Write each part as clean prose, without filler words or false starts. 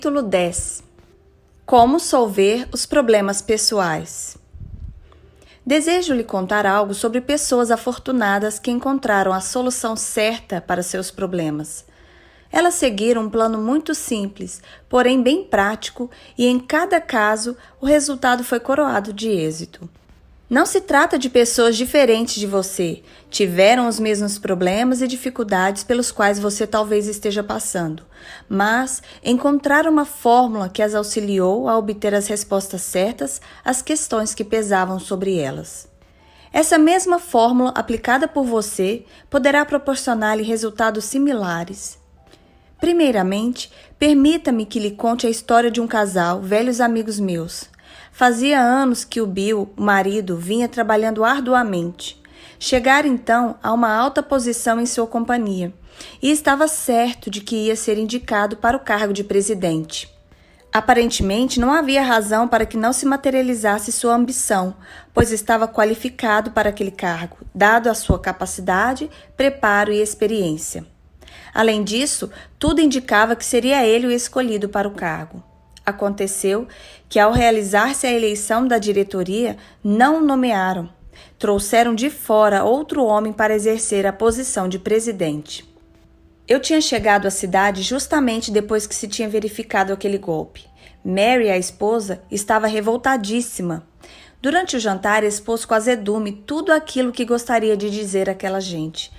Capítulo 10. Como solver os problemas pessoais. Desejo lhe contar algo sobre pessoas afortunadas que encontraram a solução certa para seus problemas. Elas seguiram um plano muito simples, porém bem prático, e em cada caso o resultado foi coroado de êxito. Não se trata de pessoas diferentes de você, tiveram os mesmos problemas e dificuldades pelos quais você talvez esteja passando, mas encontraram uma fórmula que as auxiliou a obter as respostas certas às questões que pesavam sobre elas. Essa mesma fórmula aplicada por você poderá proporcionar-lhe resultados similares. Primeiramente, permita-me que lhe conte a história de um casal, velhos amigos meus. Fazia anos que o Bill, o marido, vinha trabalhando arduamente. Chegara então a uma alta posição em sua companhia e estava certo de que ia ser indicado para o cargo de presidente. Aparentemente, não havia razão para que não se materializasse sua ambição, pois estava qualificado para aquele cargo, dado a sua capacidade, preparo e experiência. Além disso, tudo indicava que seria ele o escolhido para o cargo. Aconteceu que, ao realizar-se a eleição da diretoria, não o nomearam. Trouxeram de fora outro homem para exercer a posição de presidente. Eu tinha chegado à cidade justamente depois que se tinha verificado aquele golpe. Mary, a esposa, estava revoltadíssima. Durante o jantar, expôs com azedume tudo aquilo que gostaria de dizer àquela gente.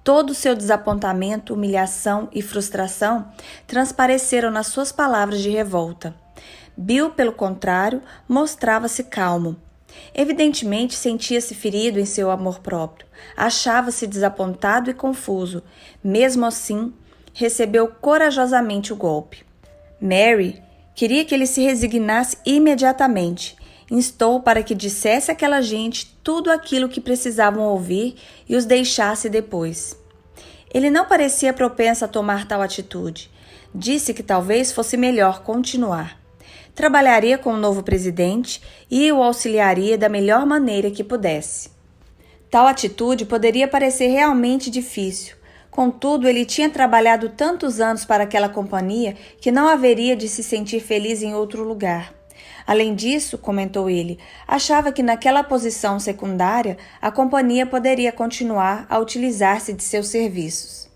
Todo o seu desapontamento, humilhação e frustração transpareceram nas suas palavras de revolta. Bill, pelo contrário, mostrava-se calmo. Evidentemente, sentia-se ferido em seu amor próprio. Achava-se desapontado e confuso. Mesmo assim, recebeu corajosamente o golpe. Mary queria que ele se resignasse imediatamente. Instou para que dissesse àquela gente tudo aquilo que precisavam ouvir e os deixasse depois. Ele não parecia propenso a tomar tal atitude. Disse que talvez fosse melhor continuar. Trabalharia com o novo presidente e o auxiliaria da melhor maneira que pudesse. Tal atitude poderia parecer realmente difícil. Contudo, ele tinha trabalhado tantos anos para aquela companhia que não haveria de se sentir feliz em outro lugar. Além disso, comentou ele, achava que naquela posição secundária a companhia poderia continuar a utilizar-se de seus serviços.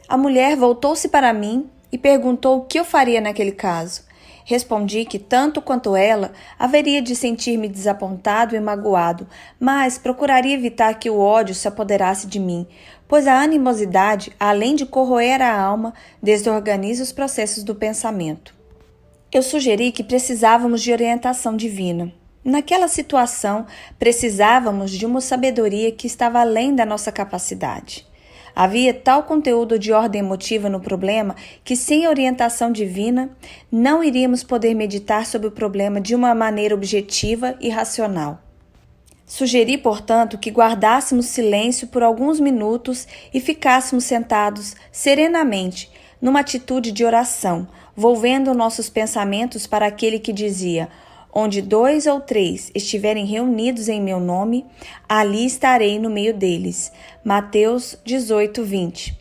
A mulher voltou-se para mim e perguntou o que eu faria naquele caso. Respondi que, tanto quanto ela, haveria de sentir-me desapontado e magoado, mas procuraria evitar que o ódio se apoderasse de mim, pois a animosidade, além de corroer a alma, desorganiza os processos do pensamento. Eu sugeri que precisávamos de orientação divina. Naquela situação, precisávamos de uma sabedoria que estava além da nossa capacidade. Havia tal conteúdo de ordem emotiva no problema que, sem orientação divina, não iríamos poder meditar sobre o problema de uma maneira objetiva e racional. Sugeri, portanto, que guardássemos silêncio por alguns minutos e ficássemos sentados serenamente, numa atitude de oração, volvendo nossos pensamentos para aquele que dizia: onde 2 ou 3 estiverem reunidos em meu nome, ali estarei no meio deles. Mateus 18:20.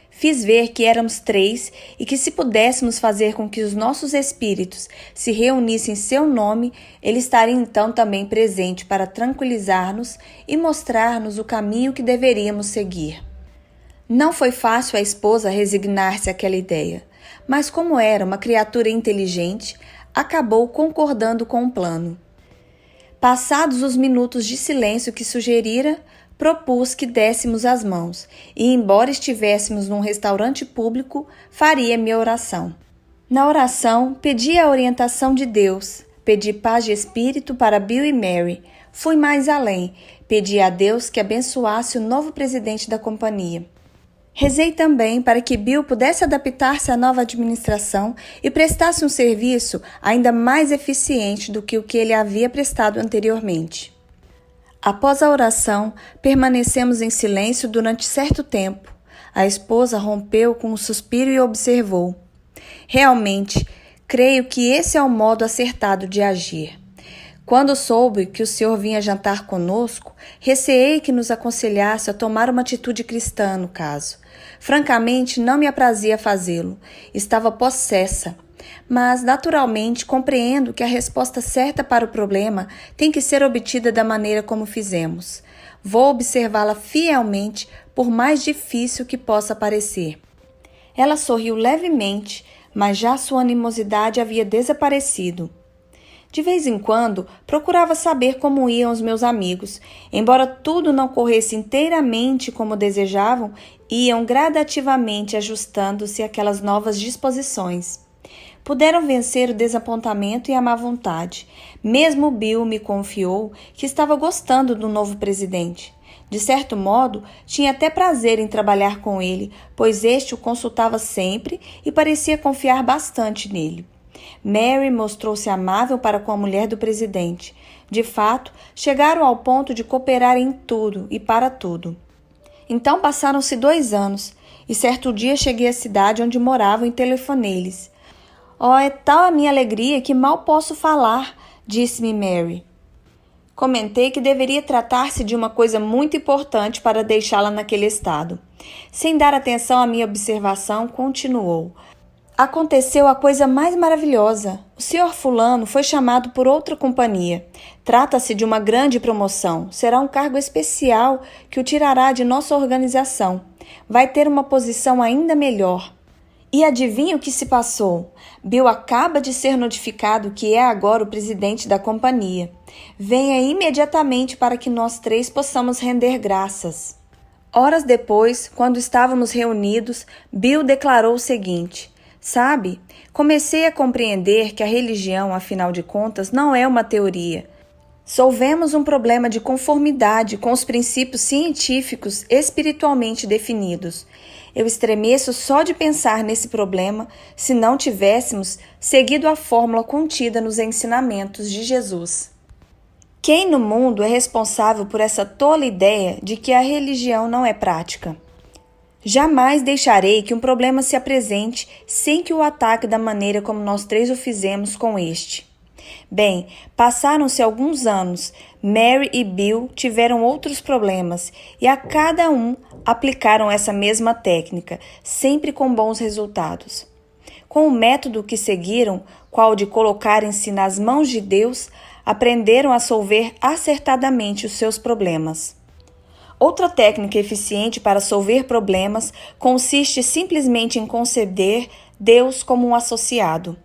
Fiz ver que éramos 3 e que, se pudéssemos fazer com que os nossos espíritos se reunissem em seu nome, ele estaria então também presente para tranquilizar-nos e mostrar-nos o caminho que deveríamos seguir. Não foi fácil à esposa resignar-se àquela ideia, mas como era uma criatura inteligente, acabou concordando com o plano. Passados os minutos de silêncio que sugerira, propus que dessemos as mãos e, embora estivéssemos num restaurante público, faria minha oração. Na oração, pedi a orientação de Deus, pedi paz de espírito para Bill e Mary. Fui mais além, pedi a Deus que abençoasse o novo presidente da companhia. Rezei também para que Bill pudesse adaptar-se à nova administração e prestasse um serviço ainda mais eficiente do que o que ele havia prestado anteriormente. Após a oração, permanecemos em silêncio durante certo tempo. A esposa rompeu com um suspiro e observou: realmente, creio que esse é o modo acertado de agir. Quando soube que o senhor vinha jantar conosco, receei que nos aconselhasse a tomar uma atitude cristã no caso. Francamente, não me aprazia fazê-lo. Estava possessa. Mas, naturalmente, compreendo que a resposta certa para o problema tem que ser obtida da maneira como fizemos. Vou observá-la fielmente, por mais difícil que possa parecer. Ela sorriu levemente, mas já sua animosidade havia desaparecido. De vez em quando, procurava saber como iam os meus amigos. Embora tudo não corresse inteiramente como desejavam, iam gradativamente ajustando-se àquelas novas disposições. Puderam vencer o desapontamento e a má vontade. Mesmo Bill me confiou que estava gostando do novo presidente. De certo modo, tinha até prazer em trabalhar com ele, pois este o consultava sempre e parecia confiar bastante nele. Mary mostrou-se amável para com a mulher do presidente. De fato, chegaram ao ponto de cooperar em tudo e para tudo. Então passaram-se 2 anos, e certo dia cheguei à cidade onde moravam e telefonei-lhes. Oh, é tal a minha alegria que mal posso falar, disse-me Mary. Comentei que deveria tratar-se de uma coisa muito importante para deixá-la naquele estado. Sem dar atenção à minha observação, continuou. Aconteceu a coisa mais maravilhosa. O Sr. Fulano foi chamado por outra companhia. Trata-se de uma grande promoção. Será um cargo especial que o tirará de nossa organização. Vai ter uma posição ainda melhor. E adivinha o que se passou? Bill acaba de ser notificado que é agora o presidente da companhia. Venha imediatamente para que nós 3 possamos render graças. Horas depois, quando estávamos reunidos, Bill declarou o seguinte: Sabe, comecei a compreender que a religião, afinal de contas, não é uma teoria. Solvemos um problema de conformidade com os princípios científicos espiritualmente definidos. Eu estremeço só de pensar nesse problema se não tivéssemos seguido a fórmula contida nos ensinamentos de Jesus. Quem no mundo é responsável por essa tola ideia de que a religião não é prática? Jamais deixarei que um problema se apresente sem que o ataque da maneira como nós 3 o fizemos com este. Bem, passaram-se alguns anos. Mary e Bill tiveram outros problemas e a cada um aplicaram essa mesma técnica, sempre com bons resultados. Com o método que seguiram, qual de colocarem-se nas mãos de Deus, aprenderam a solver acertadamente os seus problemas. Outra técnica eficiente para solver problemas consiste simplesmente em conceber Deus como um associado.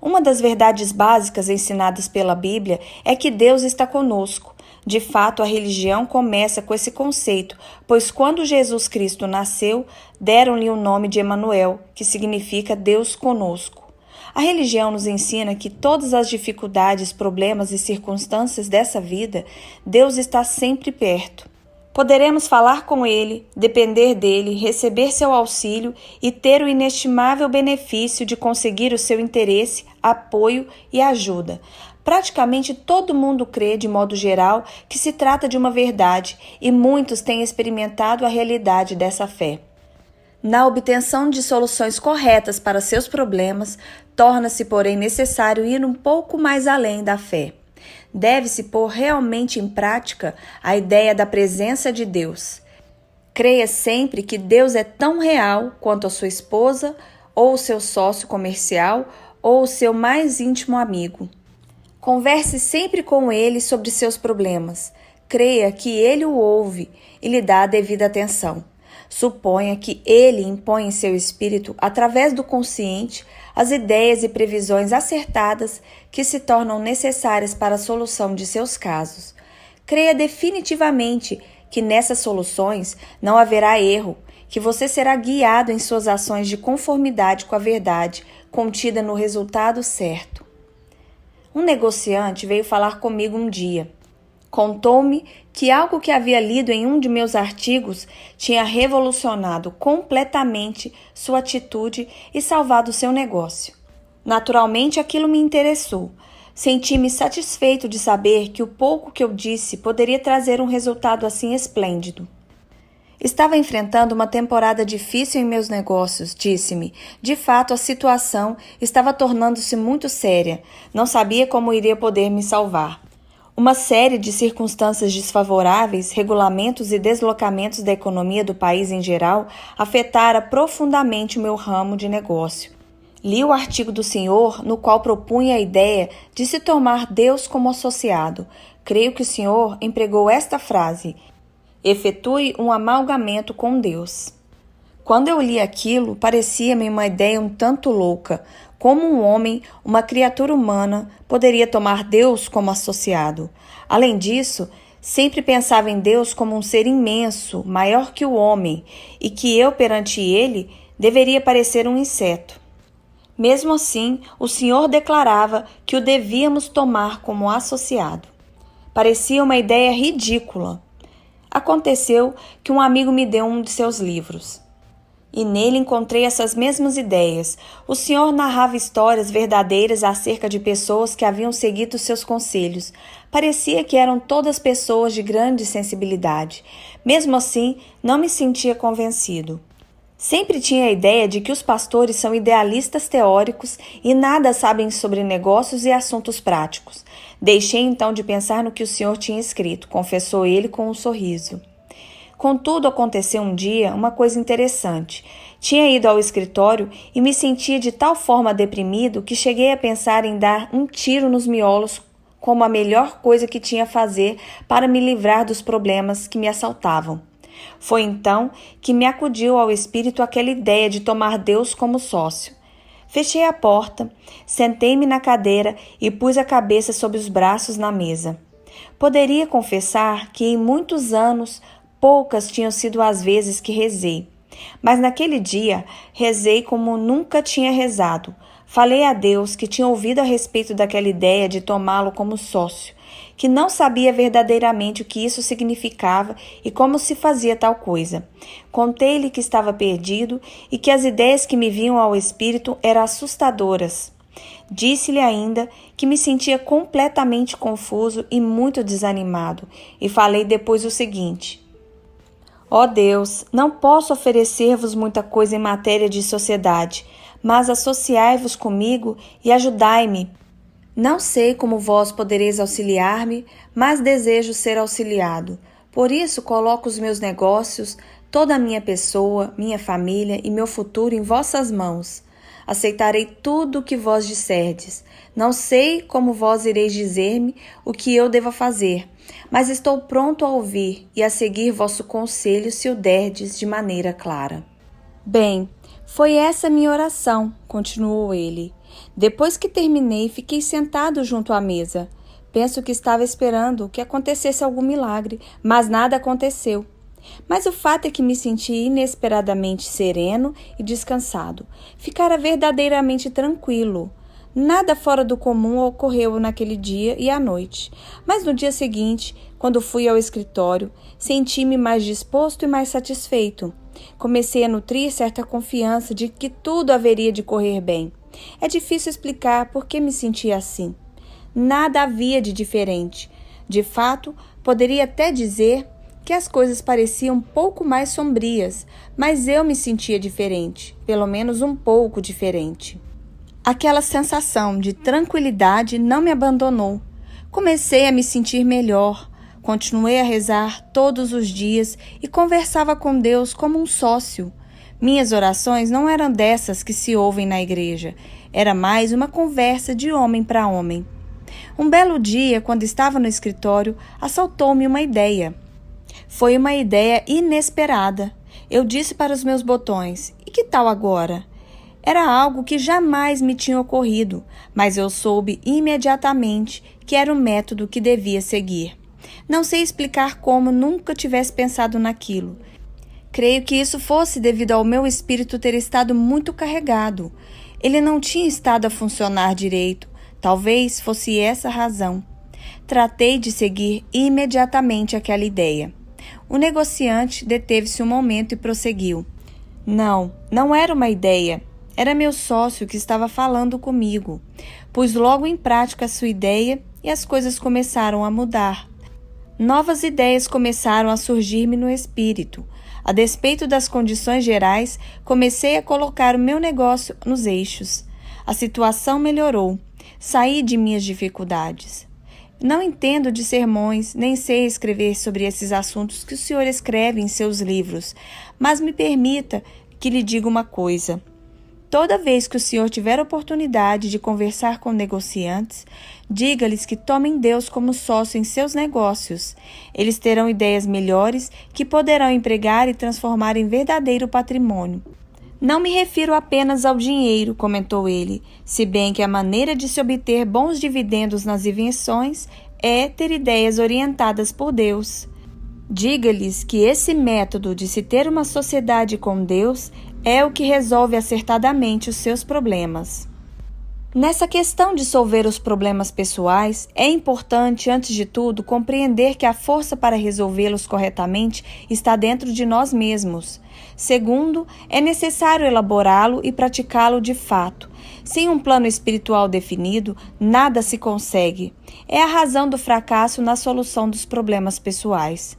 Uma das verdades básicas ensinadas pela Bíblia é que Deus está conosco. De fato, a religião começa com esse conceito, pois quando Jesus Cristo nasceu, deram-lhe o nome de Emanuel, que significa Deus conosco. A religião nos ensina que todas as dificuldades, problemas e circunstâncias dessa vida, Deus está sempre perto. Poderemos falar com Ele, depender dele, receber seu auxílio e ter o inestimável benefício de conseguir o seu interesse, apoio e ajuda. Praticamente todo mundo crê, de modo geral, que se trata de uma verdade e muitos têm experimentado a realidade dessa fé. Na obtenção de soluções corretas para seus problemas, torna-se, porém, necessário ir um pouco mais além da fé. Deve-se pôr realmente em prática a ideia da presença de Deus. Creia sempre que Deus é tão real quanto a sua esposa, ou o seu sócio comercial, ou o seu mais íntimo amigo. Converse sempre com ele sobre seus problemas. Creia que ele o ouve e lhe dá a devida atenção. Suponha que ele impõe em seu espírito, através do consciente, as ideias e previsões acertadas que se tornam necessárias para a solução de seus casos. Creia definitivamente que nessas soluções não haverá erro, que você será guiado em suas ações de conformidade com a verdade contida no resultado certo. Um negociante veio falar comigo um dia. Contou-me que algo que havia lido em um de meus artigos tinha revolucionado completamente sua atitude e salvado seu negócio. Naturalmente, aquilo me interessou. Senti-me satisfeito de saber que o pouco que eu disse poderia trazer um resultado assim esplêndido. Estava enfrentando uma temporada difícil em meus negócios, disse-me. De fato, a situação estava tornando-se muito séria. Não sabia como iria poder me salvar. Uma série de circunstâncias desfavoráveis, regulamentos e deslocamentos da economia do país em geral, afetara profundamente o meu ramo de negócio. Li o artigo do senhor no qual propunha a ideia de se tomar Deus como associado. Creio que o senhor empregou esta frase: efetue um amalgamento com Deus. Quando eu li aquilo, parecia-me uma ideia um tanto louca. Como um homem, uma criatura humana, poderia tomar Deus como associado? Além disso, sempre pensava em Deus como um ser imenso, maior que o homem, e que eu, perante ele, deveria parecer um inseto. Mesmo assim, o Senhor declarava que o devíamos tomar como associado. Parecia uma ideia ridícula. Aconteceu que um amigo me deu um de seus livros. E nele encontrei essas mesmas ideias. O senhor narrava histórias verdadeiras acerca de pessoas que haviam seguido seus conselhos. Parecia que eram todas pessoas de grande sensibilidade. Mesmo assim, não me sentia convencido. Sempre tinha a ideia de que os pastores são idealistas teóricos e nada sabem sobre negócios e assuntos práticos. Deixei então de pensar no que o senhor tinha escrito, confessou ele com um sorriso. Contudo, aconteceu um dia uma coisa interessante. Tinha ido ao escritório e me sentia de tal forma deprimido que cheguei a pensar em dar um tiro nos miolos como a melhor coisa que tinha a fazer para me livrar dos problemas que me assaltavam. Foi então que me acudiu ao espírito aquela ideia de tomar Deus como sócio. Fechei a porta, sentei-me na cadeira e pus a cabeça sob os braços na mesa. Poderia confessar que em muitos anos poucas tinham sido as vezes que rezei, mas naquele dia rezei como nunca tinha rezado. Falei a Deus que tinha ouvido a respeito daquela ideia de tomá-lo como sócio, que não sabia verdadeiramente o que isso significava e como se fazia tal coisa. Contei-lhe que estava perdido e que as ideias que me vinham ao espírito eram assustadoras. Disse-lhe ainda que me sentia completamente confuso e muito desanimado, e falei depois o seguinte: ó Deus, não posso oferecer-vos muita coisa em matéria de sociedade, mas associai-vos comigo e ajudai-me. Não sei como vós podereis auxiliar-me, mas desejo ser auxiliado. Por isso coloco os meus negócios, toda a minha pessoa, minha família e meu futuro em vossas mãos. Aceitarei tudo o que vós disserdes. Não sei como vós ireis dizer-me o que eu deva fazer, mas estou pronto a ouvir e a seguir vosso conselho se o derdes de maneira clara. Bem, foi essa minha oração, continuou ele. Depois que terminei, fiquei sentado junto à mesa. Penso que estava esperando que acontecesse algum milagre, mas nada aconteceu. Mas o fato é que me senti inesperadamente sereno e descansado. Ficara verdadeiramente tranquilo. Nada fora do comum ocorreu naquele dia e à noite. Mas no dia seguinte, quando fui ao escritório, senti-me mais disposto e mais satisfeito. Comecei a nutrir certa confiança de que tudo haveria de correr bem. É difícil explicar por que me sentia assim. Nada havia de diferente. De fato, poderia até dizer que as coisas pareciam um pouco mais sombrias, mas eu me sentia diferente, pelo menos um pouco diferente. Aquela sensação de tranquilidade não me abandonou. Comecei a me sentir melhor. Continuei a rezar todos os dias e conversava com Deus como um sócio. Minhas orações não eram dessas que se ouvem na igreja. Era mais uma conversa de homem para homem. Um belo dia, quando estava no escritório, assaltou-me uma ideia. Foi uma ideia inesperada. Eu disse para os meus botões: e que tal agora? Era algo que jamais me tinha ocorrido, mas eu soube imediatamente que era o método que devia seguir. Não sei explicar como nunca tivesse pensado naquilo. Creio que isso fosse devido ao meu espírito ter estado muito carregado. Ele não tinha estado a funcionar direito. Talvez fosse essa a razão. Tratei de seguir imediatamente aquela ideia. O negociante deteve-se um momento e prosseguiu. Não era uma ideia. Era meu sócio que estava falando comigo. Pus logo em prática a sua ideia e as coisas começaram a mudar. Novas ideias começaram a surgir-me no espírito. A despeito das condições gerais, comecei a colocar o meu negócio nos eixos. A situação melhorou. Saí de minhas dificuldades. Não entendo de sermões, nem sei escrever sobre esses assuntos que o senhor escreve em seus livros, mas me permita que lhe diga uma coisa. Toda vez que o senhor tiver oportunidade de conversar com negociantes, diga-lhes que tomem Deus como sócio em seus negócios. Eles terão ideias melhores que poderão empregar e transformar em verdadeiro patrimônio. Não me refiro apenas ao dinheiro, comentou ele, se bem que a maneira de se obter bons dividendos nas invenções é ter ideias orientadas por Deus. Diga-lhes que esse método de se ter uma sociedade com Deus é o que resolve acertadamente os seus problemas. Nessa questão de solver os problemas pessoais, é importante, antes de tudo, compreender que a força para resolvê-los corretamente está dentro de nós mesmos. Segundo, é necessário elaborá-lo e praticá-lo de fato. Sem um plano espiritual definido, nada se consegue. É a razão do fracasso na solução dos problemas pessoais.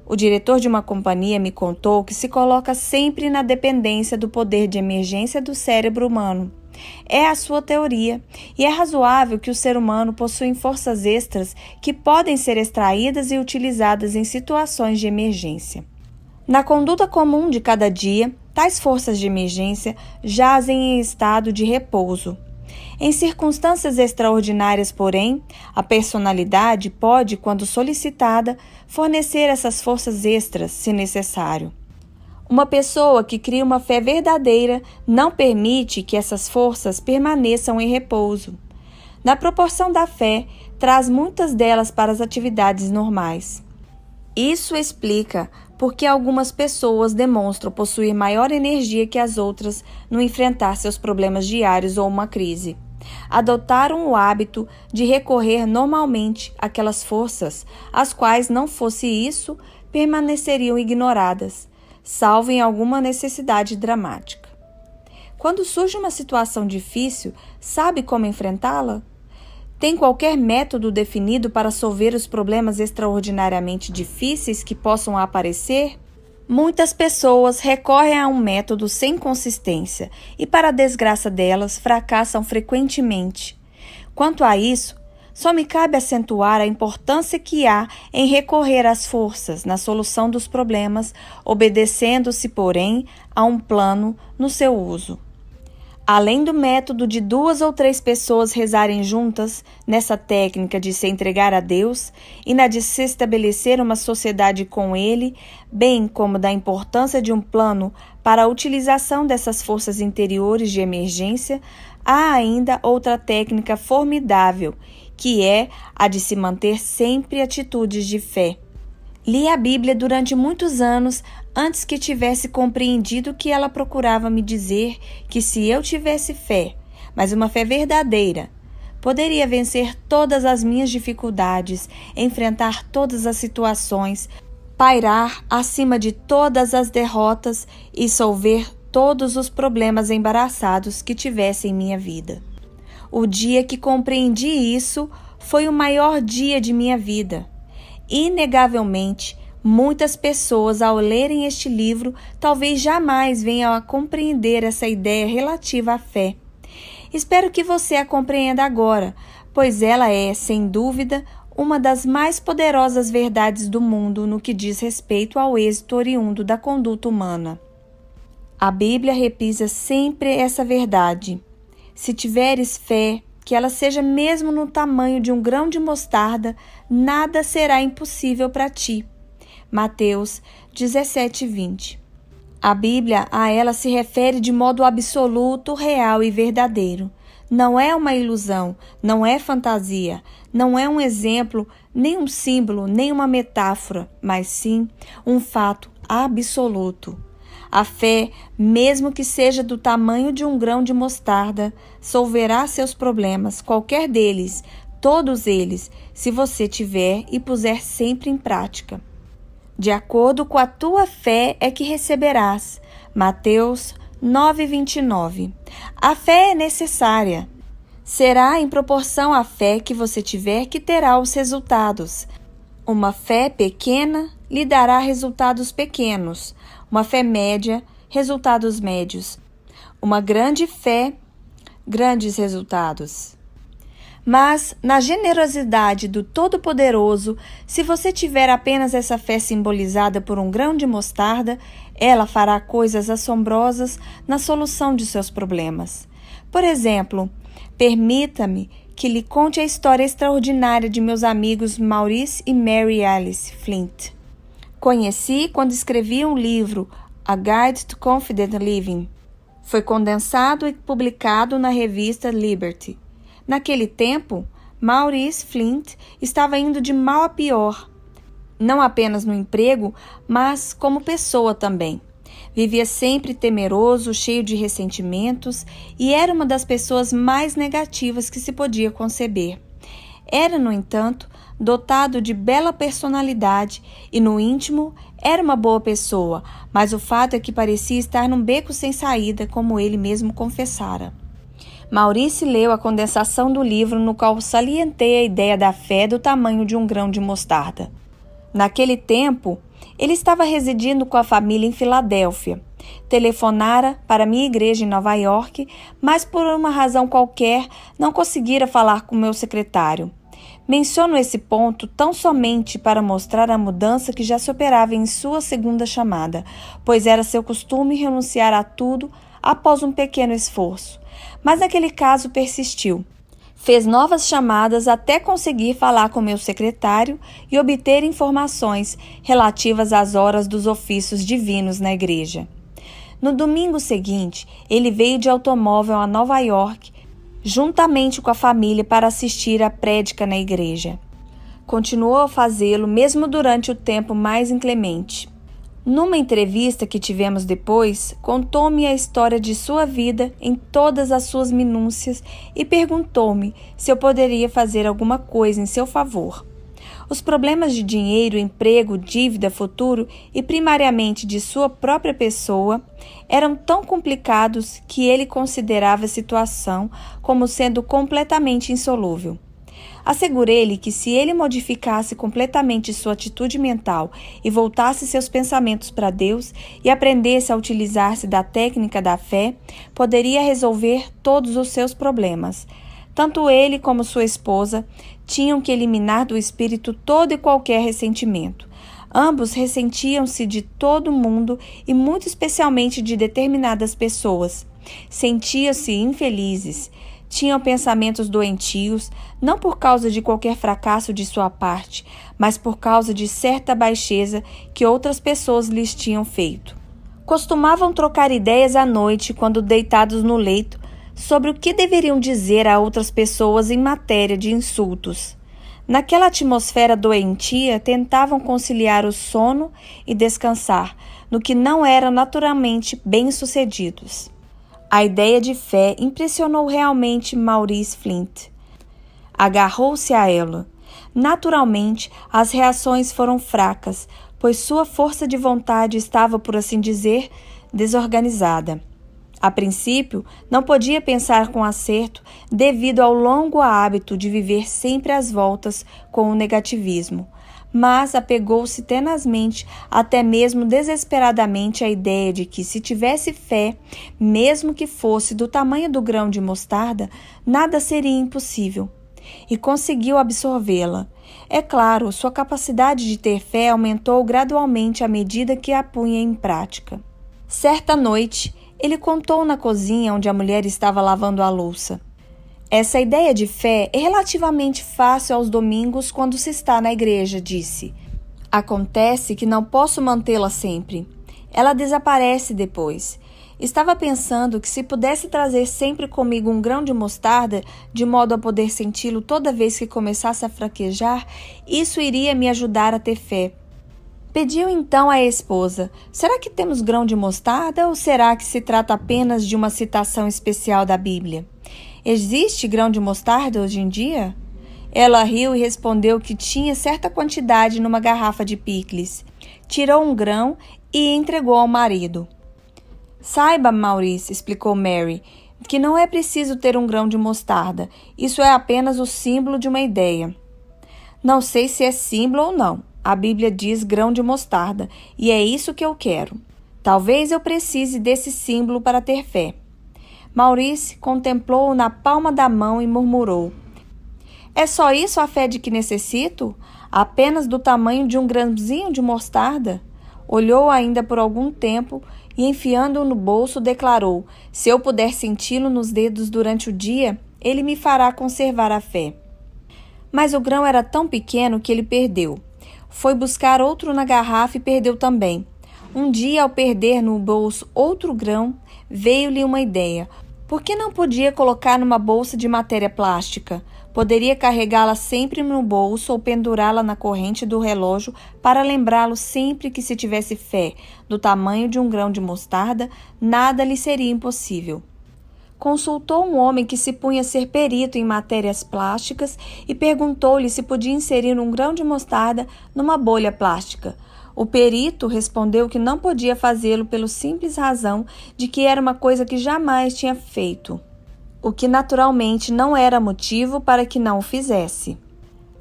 O diretor de uma companhia me contou que se coloca sempre na dependência do poder de emergência do cérebro humano. É a sua teoria, e é razoável que o ser humano possua forças extras que podem ser extraídas e utilizadas em situações de emergência. Na conduta comum de cada dia, tais forças de emergência jazem em estado de repouso. Em circunstâncias extraordinárias, porém, a personalidade pode, quando solicitada, fornecer essas forças extras, se necessário. Uma pessoa que cria uma fé verdadeira não permite que essas forças permaneçam em repouso. Na proporção da fé, traz muitas delas para as atividades normais. Isso explica por que algumas pessoas demonstram possuir maior energia que as outras no enfrentar seus problemas diários ou uma crise. Adotaram o hábito de recorrer normalmente àquelas forças, as quais, não fosse isso, permaneceriam ignoradas, salvo em alguma necessidade dramática. Quando surge uma situação difícil, sabe como enfrentá-la? Tem qualquer método definido para solver os problemas extraordinariamente difíceis que possam aparecer? Muitas pessoas recorrem a um método sem consistência e, para a desgraça delas, fracassam frequentemente. Quanto a isso, só me cabe acentuar a importância que há em recorrer às forças na solução dos problemas, obedecendo-se, porém, a um plano no seu uso. Além do método de 2 ou 3 pessoas rezarem juntas, nessa técnica de se entregar a Deus e na de se estabelecer uma sociedade com Ele, bem como da importância de um plano para a utilização dessas forças interiores de emergência, há ainda outra técnica formidável, que é a de se manter sempre atitudes de fé. Li a Bíblia durante muitos anos antes que tivesse compreendido o que ela procurava me dizer, que se eu tivesse fé, mas uma fé verdadeira, poderia vencer todas as minhas dificuldades, enfrentar todas as situações, pairar acima de todas as derrotas e solver todos os problemas embaraçados que tivesse em minha vida. O dia que compreendi isso foi o maior dia de minha vida. Inegavelmente, muitas pessoas, ao lerem este livro, talvez jamais venham a compreender essa ideia relativa à fé. Espero que você a compreenda agora, pois ela é, sem dúvida, uma das mais poderosas verdades do mundo no que diz respeito ao êxito oriundo da conduta humana. A Bíblia repisa sempre essa verdade. Se tiveres fé, que ela seja mesmo no tamanho de um grão de mostarda, nada será impossível para ti. Mateus 17:20. A Bíblia a ela se refere de modo absoluto, real e verdadeiro. Não é uma ilusão, não é fantasia, não é um exemplo, nem um símbolo, nem uma metáfora, mas sim um fato absoluto. A fé, mesmo que seja do tamanho de um grão de mostarda, solverá seus problemas, qualquer deles, todos eles, se você tiver e puser sempre em prática. De acordo com a tua fé é que receberás. Mateus 9:29. A fé é necessária. Será em proporção à fé que você tiver que terá os resultados. Uma fé pequena lhe dará resultados pequenos. Uma fé média, resultados médios. Uma grande fé, grandes resultados. Mas, na generosidade do Todo-Poderoso, se você tiver apenas essa fé simbolizada por um grão de mostarda, Ela fará coisas assombrosas na solução de seus problemas. Por exemplo, permita-me que lhe conte a história extraordinária de meus amigos Maurice e Mary Alice Flint. Conheci quando escrevi um livro, A Guide to Confident Living. Foi condensado e publicado na revista Liberty. Naquele tempo, Maurice Flint estava indo de mal a pior, não apenas no emprego, mas como pessoa também. Vivia sempre temeroso, cheio de ressentimentos e era uma das pessoas mais negativas que se podia conceber. Era, no entanto, dotado de bela personalidade e, no íntimo, era uma boa pessoa, mas o fato é que parecia estar num beco sem saída, como ele mesmo confessara. Maurice leu a condensação do livro no qual salientei a ideia da fé do tamanho de um grão de mostarda. Naquele tempo, ele estava residindo com a família em Filadélfia. Telefonara para minha igreja em Nova York, mas por uma razão qualquer não conseguira falar com meu secretário. Menciono esse ponto tão somente para mostrar a mudança que já se operava em sua segunda chamada, pois era seu costume renunciar a tudo após um pequeno esforço. Mas naquele caso persistiu. Fez novas chamadas até conseguir falar com meu secretário e obter informações relativas às horas dos ofícios divinos na igreja. No domingo seguinte, ele veio de automóvel a Nova York, juntamente com a família, para assistir à prédica na igreja. Continuou a fazê-lo mesmo durante o tempo mais inclemente. Numa entrevista que tivemos depois, contou-me a história de sua vida em todas as suas minúcias e perguntou-me se eu poderia fazer alguma coisa em seu favor. Os problemas de dinheiro, emprego, dívida, futuro e primariamente de sua própria pessoa eram tão complicados que ele considerava a situação como sendo completamente insolúvel. Assegurei-lhe que se ele modificasse completamente sua atitude mental e voltasse seus pensamentos para Deus e aprendesse a utilizar-se da técnica da fé, poderia resolver todos os seus problemas. Tanto ele como sua esposa tinham que eliminar do espírito todo e qualquer ressentimento. Ambos ressentiam-se de todo mundo e muito especialmente de determinadas pessoas. Sentiam-se infelizes. Tinham pensamentos doentios, não por causa de qualquer fracasso de sua parte, mas por causa de certa baixeza que outras pessoas lhes tinham feito. Costumavam trocar ideias à noite, quando deitados no leito, sobre o que deveriam dizer a outras pessoas em matéria de insultos. Naquela atmosfera doentia, tentavam conciliar o sono e descansar, no que não eram naturalmente bem-sucedidos. A ideia de fé impressionou realmente Maurice Flint. Agarrou-se a ela. Naturalmente, as reações foram fracas, pois sua força de vontade estava, por assim dizer, desorganizada. A princípio, não podia pensar com acerto devido ao longo hábito de viver sempre às voltas com o negativismo, mas apegou-se tenazmente, até mesmo desesperadamente, à ideia de que, se tivesse fé, mesmo que fosse do tamanho do grão de mostarda, nada seria impossível. E conseguiu absorvê-la. É claro, sua capacidade de ter fé aumentou gradualmente à medida que a punha em prática. Certa noite, ele contou na cozinha onde a mulher estava lavando a louça. Essa ideia de fé é relativamente fácil aos domingos quando se está na igreja, disse. Acontece que não posso mantê-la sempre. Ela desaparece depois. Estava pensando que se pudesse trazer sempre comigo um grão de mostarda, de modo a poder senti-lo toda vez que começasse a fraquejar, isso iria me ajudar a ter fé. Pediu então à esposa: será que temos grão de mostarda ou será que se trata apenas de uma citação especial da Bíblia? Existe grão de mostarda hoje em dia? Ela riu e respondeu que tinha certa quantidade numa garrafa de picles. Tirou um grão e entregou ao marido. Saiba, Maurice, explicou Mary, que não é preciso ter um grão de mostarda. Isso é apenas o símbolo de uma ideia. Não sei se é símbolo ou não. A Bíblia diz grão de mostarda, e é isso que eu quero. Talvez eu precise desse símbolo para ter fé. Maurice contemplou-o na palma da mão e murmurou: é só isso a fé de que necessito? Apenas do tamanho de um grãozinho de mostarda? Olhou ainda por algum tempo e, enfiando-o no bolso, declarou: se eu puder senti-lo nos dedos durante o dia, ele me fará conservar a fé. Mas o grão era tão pequeno que ele perdeu. Foi buscar outro na garrafa e perdeu também. Um dia, ao perder no bolso outro grão, veio-lhe uma ideia. Por que não podia colocar numa bolsa de matéria plástica? Poderia carregá-la sempre no bolso ou pendurá-la na corrente do relógio para lembrá-lo sempre que, se tivesse fé do tamanho de um grão de mostarda, nada lhe seria impossível. Consultou um homem que se punha a ser perito em matérias plásticas e perguntou-lhe se podia inserir um grão de mostarda numa bolha plástica. O perito respondeu que não podia fazê-lo pela simples razão de que era uma coisa que jamais tinha feito, o que naturalmente não era motivo para que não o fizesse.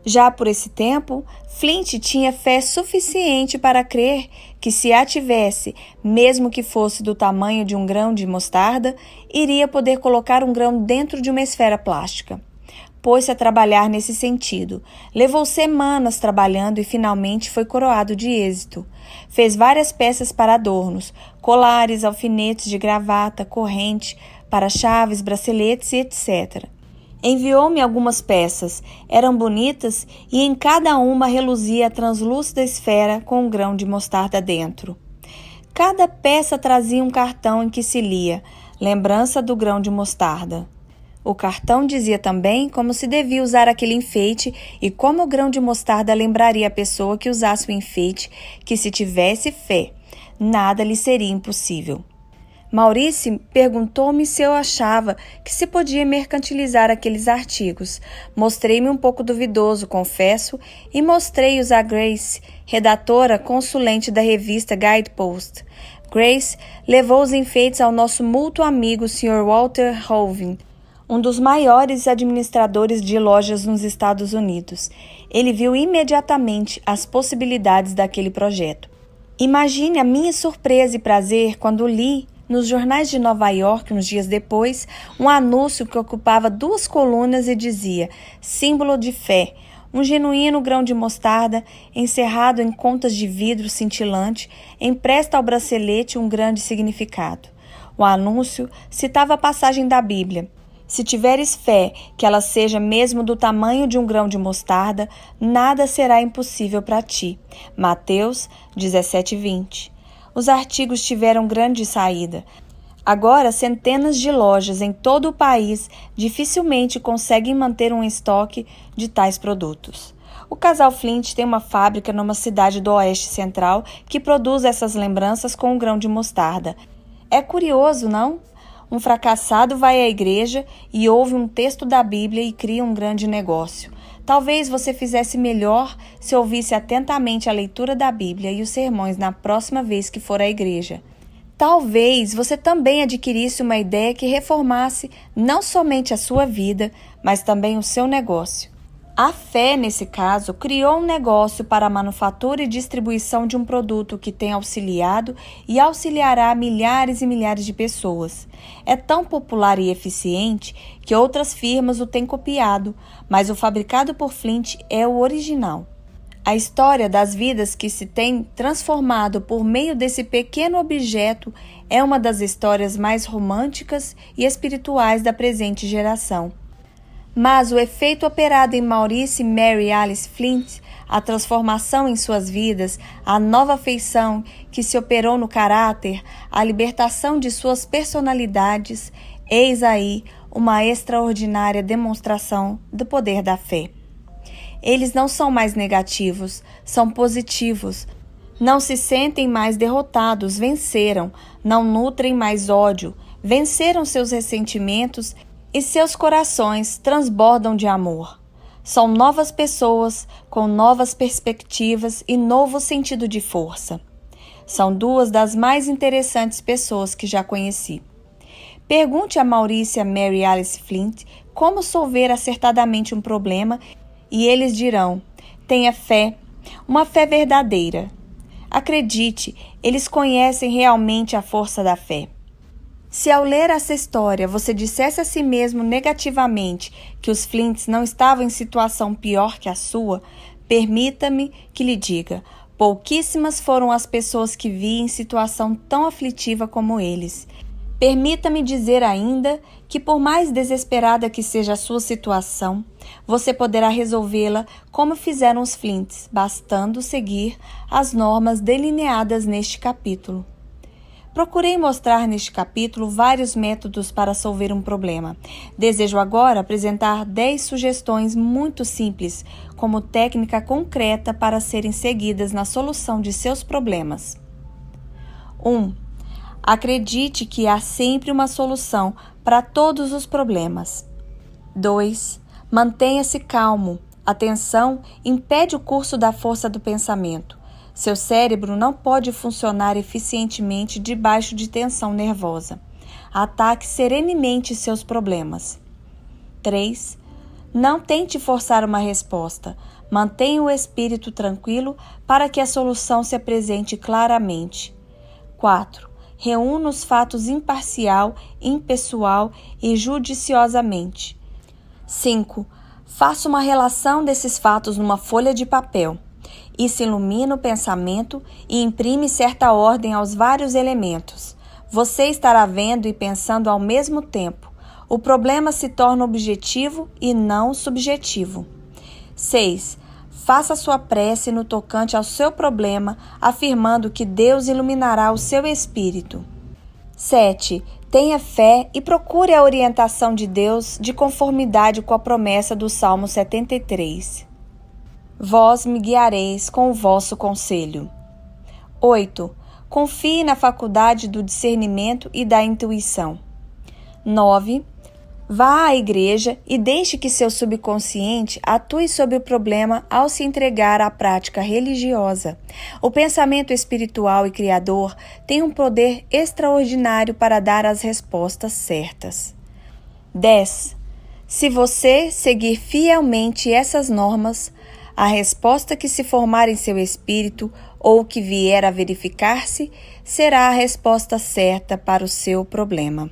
Já por esse tempo, Flint tinha fé suficiente para crer que, se a tivesse, mesmo que fosse do tamanho de um grão de mostarda, iria poder colocar um grão dentro de uma esfera plástica. Pôs-se a trabalhar nesse sentido. Levou semanas trabalhando e finalmente foi coroado de êxito. Fez várias peças para adornos, colares, alfinetes de gravata, corrente, para chaves, braceletes e etc. Enviou-me algumas peças. Eram bonitas e em cada uma reluzia a translúcida esfera com um grão de mostarda dentro. Cada peça trazia um cartão em que se lia: lembrança do grão de mostarda. O cartão dizia também como se devia usar aquele enfeite e como o grão de mostarda lembraria a pessoa que usasse o enfeite que, se tivesse fé, nada lhe seria impossível. Maurice perguntou-me se eu achava que se podia mercantilizar aqueles artigos. Mostrei-me um pouco duvidoso, confesso, e mostrei-os a Grace, redatora consulente da revista Guidepost. Grace levou os enfeites ao nosso mútuo amigo Sr. Walter Holvin, um dos maiores administradores de lojas nos Estados Unidos. Ele viu imediatamente as possibilidades daquele projeto. Imagine a minha surpresa e prazer quando li, nos jornais de Nova York, uns dias depois, um anúncio que ocupava 2 colunas e dizia: símbolo de fé, um genuíno grão de mostarda, encerrado em contas de vidro cintilante, empresta ao bracelete um grande significado. O anúncio citava a passagem da Bíblia: se tiveres fé que ela seja mesmo do tamanho de um grão de mostarda, nada será impossível para ti. Mateus 17:20. Os artigos tiveram grande saída. Agora, centenas de lojas em todo o país dificilmente conseguem manter um estoque de tais produtos. O casal Flint tem uma fábrica numa cidade do Oeste Central que produz essas lembranças com um grão de mostarda. É curioso, não? Um fracassado vai à igreja e ouve um texto da Bíblia e cria um grande negócio. Talvez você fizesse melhor se ouvisse atentamente a leitura da Bíblia e os sermões na próxima vez que for à igreja. Talvez você também adquirisse uma ideia que reformasse não somente a sua vida, mas também o seu negócio. A fé, nesse caso, criou um negócio para a manufatura e distribuição de um produto que tem auxiliado e auxiliará milhares e milhares de pessoas. É tão popular e eficiente que outras firmas o têm copiado, mas o fabricado por Flint é o original. A história das vidas que se tem transformado por meio desse pequeno objeto é uma das histórias mais românticas e espirituais da presente geração. Mas o efeito operado em Maurice e Mary Alice Flint, a transformação em suas vidas, a nova feição que se operou no caráter, a libertação de suas personalidades, eis aí uma extraordinária demonstração do poder da fé. Eles não são mais negativos, são positivos. Não se sentem mais derrotados, venceram. Não nutrem mais ódio, venceram seus ressentimentos e seus corações transbordam de amor. São novas pessoas com novas perspectivas e novo sentido de força. São 2 das mais interessantes pessoas que já conheci. Pergunte a Maurice e a Mary Alice Flint como solver acertadamente um problema e eles dirão: tenha fé, uma fé verdadeira. Acredite, eles conhecem realmente a força da fé. Se ao ler essa história você dissesse a si mesmo negativamente que os Flints não estavam em situação pior que a sua, permita-me que lhe diga: Pouquíssimas foram as pessoas que vi em situação tão aflitiva como eles. Permita-me dizer ainda que, por mais desesperada que seja a sua situação, você poderá resolvê-la como fizeram os Flints, bastando seguir as normas delineadas neste capítulo. Procurei mostrar neste capítulo vários métodos para resolver um problema. Desejo agora apresentar 10 sugestões muito simples, como técnica concreta para serem seguidas na solução de seus problemas. 1. Acredite que há sempre uma solução para todos os problemas. 2. Mantenha-se calmo. A tensão impede o curso da força do pensamento. Seu cérebro não pode funcionar eficientemente debaixo de tensão nervosa. Ataque serenamente seus problemas. 3. Não tente forçar uma resposta. Mantenha o espírito tranquilo para que a solução se apresente claramente. 4. Reúna os fatos imparcial, impessoal e judiciosamente. 5. Faça uma relação desses fatos numa folha de papel. Isso ilumina o pensamento e imprime certa ordem aos vários elementos. Você estará vendo e pensando ao mesmo tempo. O problema se torna objetivo e não subjetivo. 6. Faça sua prece no tocante ao seu problema, afirmando que Deus iluminará o seu espírito. 7. Tenha fé e procure a orientação de Deus de conformidade com a promessa do Salmo 73. Vós me guiareis com o vosso conselho. 8. Confie na faculdade do discernimento e da intuição. 9. Vá à igreja e deixe que seu subconsciente atue sobre o problema ao se entregar à prática religiosa. O pensamento espiritual e criador tem um poder extraordinário para dar as respostas certas. 10. Se você seguir fielmente essas normas, a resposta que se formar em seu espírito ou que vier a verificar-se será a resposta certa para o seu problema.